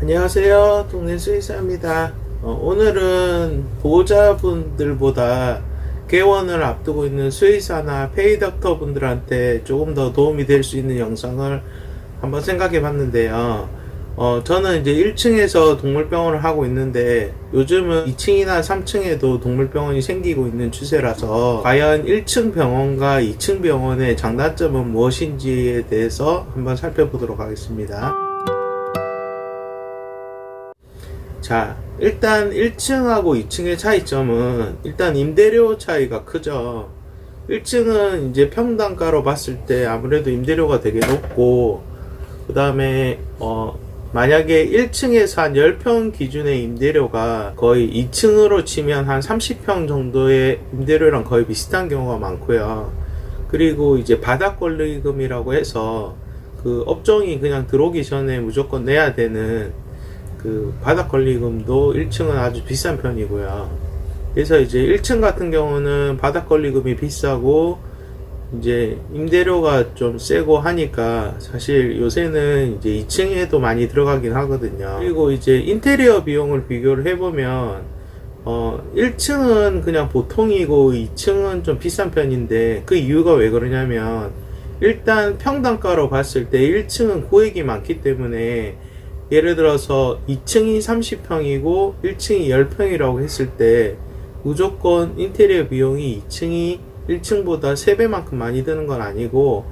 안녕하세요. 동네 수의사입니다. 오늘은 보호자분들보다 개원을 앞두고 있는 수의사나 페이닥터 분들한테 조금 더 도움이 될 수 있는 영상을 한번 생각해 봤는데요. 저는 이제 1층에서 동물병원을 하고 있는데 요즘은 2층이나 3층에도 동물병원이 생기고 있는 추세라서 과연 1층 병원과 2층 병원의 장단점은 무엇인지에 대해서 한번 살펴보도록 하겠습니다. 자, 일단 1층하고 2층의 차이점은 일단 임대료 차이가 크죠. 1층은 이제 평당가로 봤을 때 아무래도 임대료가 되게 높고, 그 다음에 만약에 1층에서 한 10평 기준의 임대료가 거의 2층으로 치면 한 30평 정도의 임대료랑 거의 비슷한 경우가 많고요. 그리고 이제 바닥권리금이라고 해서 그 업종이 그냥 들어오기 전에 무조건 내야 되는 그 바닥권리금도 1층은 아주 비싼 편이고요. 그래서 이제 1층 같은 경우는 바닥권리금이 비싸고 이제 임대료가 좀 세고 하니까 사실 요새는 이제 2층에도 많이 들어가긴 하거든요. 그리고 이제 인테리어 비용을 비교를 해보면 1층은 그냥 보통이고 2층은 좀 비싼 편인데, 그 이유가 왜 그러냐면 일단 평당가로 봤을 때 1층은 구획이 많기 때문에, 예를 들어서 2층이 30평이고 1층이 10평이라고 했을 때 무조건 인테리어 비용이 2층이 1층보다 3배만큼 많이 드는 건 아니고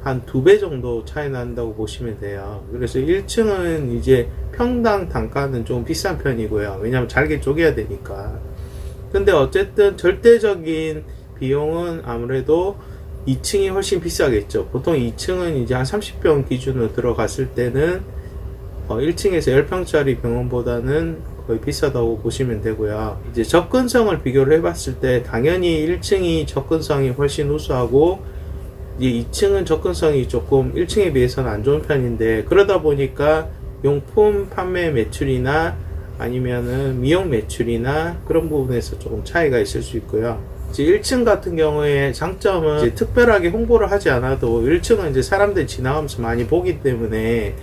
한 2배 정도 차이 난다고 보시면 돼요. 그래서 1층은 이제 평당 단가는 좀 비싼 편이고요. 왜냐면 잘게 쪼개야 되니까. 근데 어쨌든 절대적인 비용은 아무래도 2층이 훨씬 비싸겠죠. 보통 2층은 이제 한 30평 기준으로 들어갔을 때는 1층에서 10평짜리 병원보다는 거의 비싸다고 보시면 되고요. 이제 접근성을 비교를 해봤을 때 당연히 1층이 접근성이 훨씬 우수하고 이제 2층은 접근성이 조금 1층에 비해서는 안 좋은 편인데, 그러다 보니까 용품 판매 매출이나 아니면은 미용 매출이나 그런 부분에서 조금 차이가 있을 수 있고요. 이제 1층 같은 경우에 장점은 이제 특별하게 홍보를 하지 않아도 1층은 이제 사람들이 지나가면서 많이 보기 때문에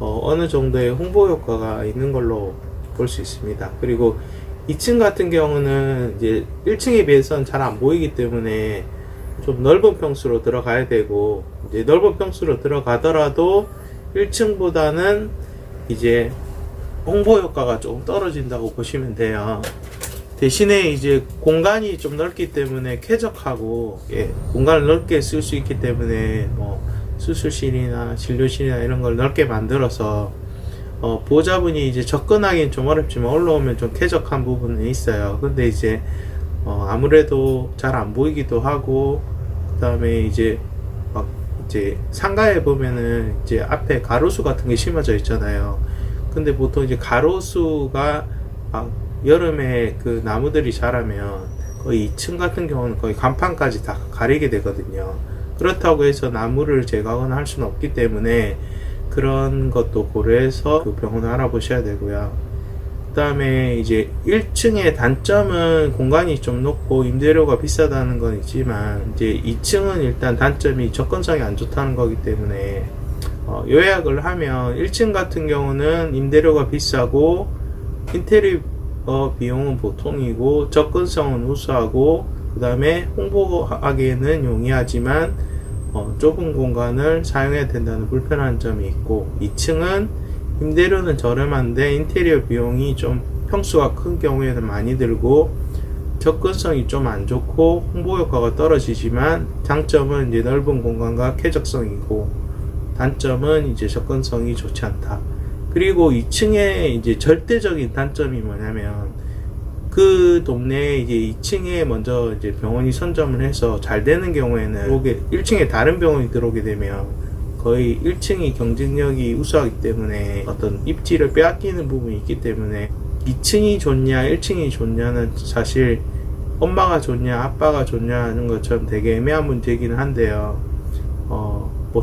어느 정도의 홍보 효과가 있는 걸로 볼 수 있습니다. 그리고 2층 같은 경우는 이제 1층에 비해서는 잘 안 보이기 때문에 좀 넓은 평수로 들어가야 되고, 이제 넓은 평수로 들어가더라도 1층보다는 이제 홍보 효과가 조금 떨어진다고 보시면 돼요. 대신에 이제 공간이 좀 넓기 때문에 쾌적하고, 공간을 넓게 쓸 수 있기 때문에 수술실이나 진료실이나 이런 걸 넓게 만들어서 보호자분이 이제 접근하기는 좀 어렵지만 올라오면 좀 쾌적한 부분은 있어요. 근데 이제 아무래도 잘 안 보이기도 하고, 그 다음에 이제 이제 상가에 보면은 이제 앞에 가로수 같은 게 심어져 있잖아요. 근데 보통 이제 가로수가 여름에 그 나무들이 자라면 거의 2층 같은 경우는 거의 간판까지 다 가리게 되거든요. 그렇다고 해서 나무를 제거하거나 할 수는 없기 때문에 그런 것도 고려해서 그 병원을 알아보셔야 되고요. 그 다음에 이제 1층의 단점은 공간이 좀 높고 임대료가 비싸다는 건 있지만, 이제 2층은 일단 단점이 접근성이 안 좋다는 거기 때문에 요약을 하면 1층 같은 경우는 임대료가 비싸고 인테리어 비용은 보통이고 접근성은 우수하고, 그 다음에 홍보하기에는 용이하지만 좁은 공간을 사용해야 된다는 불편한 점이 있고, 2층은 임대료는 저렴한데 인테리어 비용이 좀 평수가 큰 경우에는 많이 들고 접근성이 좀 안 좋고 홍보 효과가 떨어지지만, 장점은 이제 넓은 공간과 쾌적성이고 단점은 이제 접근성이 좋지 않다. 그리고 2층의 이제 절대적인 단점이 뭐냐면, 그 동네에 이제 2층에 먼저 이제 병원이 선점을 해서 잘 되는 경우에는 1층에 다른 병원이 들어오게 되면 거의 1층이 경쟁력이 우수하기 때문에 어떤 입지를 빼앗기는 부분이 있기 때문에 2층이 좋냐 1층이 좋냐는 사실 엄마가 좋냐 아빠가 좋냐 하는 것처럼 되게 애매한 문제이긴 한데요.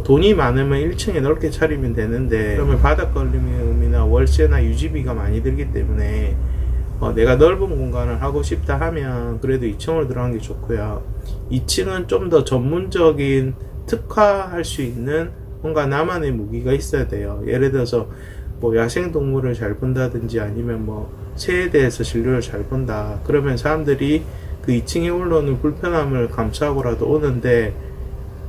돈이 많으면 1층에 넓게 차리면 되는데, 그러면 바닥권리금이나 월세나 유지비가 많이 들기 때문에 내가 넓은 공간을 하고 싶다 하면 그래도 2층으로 들어가는 게 좋고요. 2층은 좀 더 전문적인 특화할 수 있는 뭔가 나만의 무기가 있어야 돼요. 예를 들어서 뭐 야생동물을 잘 본다든지 아니면 뭐 새에 대해서 진료를 잘 본다. 그러면 사람들이 그 2층에 올라오는 불편함을 감수하고라도 오는데,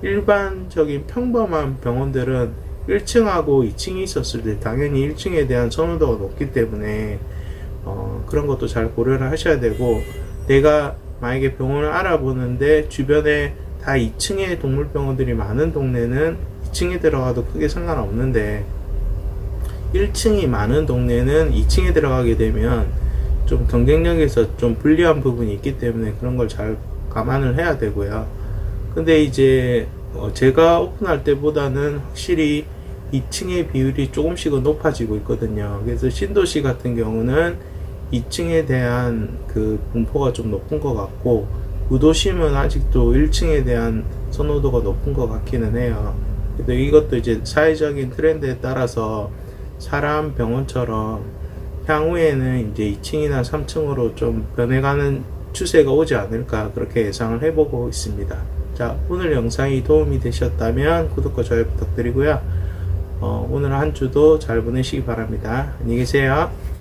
일반적인 평범한 병원들은 1층하고 2층이 있었을 때 당연히 1층에 대한 선호도가 높기 때문에 그런 것도 잘 고려를 하셔야 되고, 내가 만약에 병원을 알아보는데 주변에 다 2층에 동물병원들이 많은 동네는 2층에 들어가도 크게 상관없는데, 1층이 많은 동네는 2층에 들어가게 되면 좀 경쟁력에서 좀 불리한 부분이 있기 때문에 그런 걸 잘 감안을 해야 되고요. 근데 이제 제가 오픈할 때보다는 확실히 2층의 비율이 조금씩은 높아지고 있거든요. 그래서 신도시 같은 경우는 2층에 대한 그 분포가 좀 높은 것 같고, 구도심은 아직도 1층에 대한 선호도가 높은 것 같기는 해요. 그래도 이것도 이제 사회적인 트렌드에 따라서 사람 병원처럼 향후에는 이제 2층이나 3층으로 좀 변해가는 추세가 오지 않을까, 그렇게 예상을 해보고 있습니다. 자, 오늘 영상이 도움이 되셨다면 구독과 좋아요 부탁드리고요. 오늘 한 주도 잘 보내시기 바랍니다. 안녕히 계세요.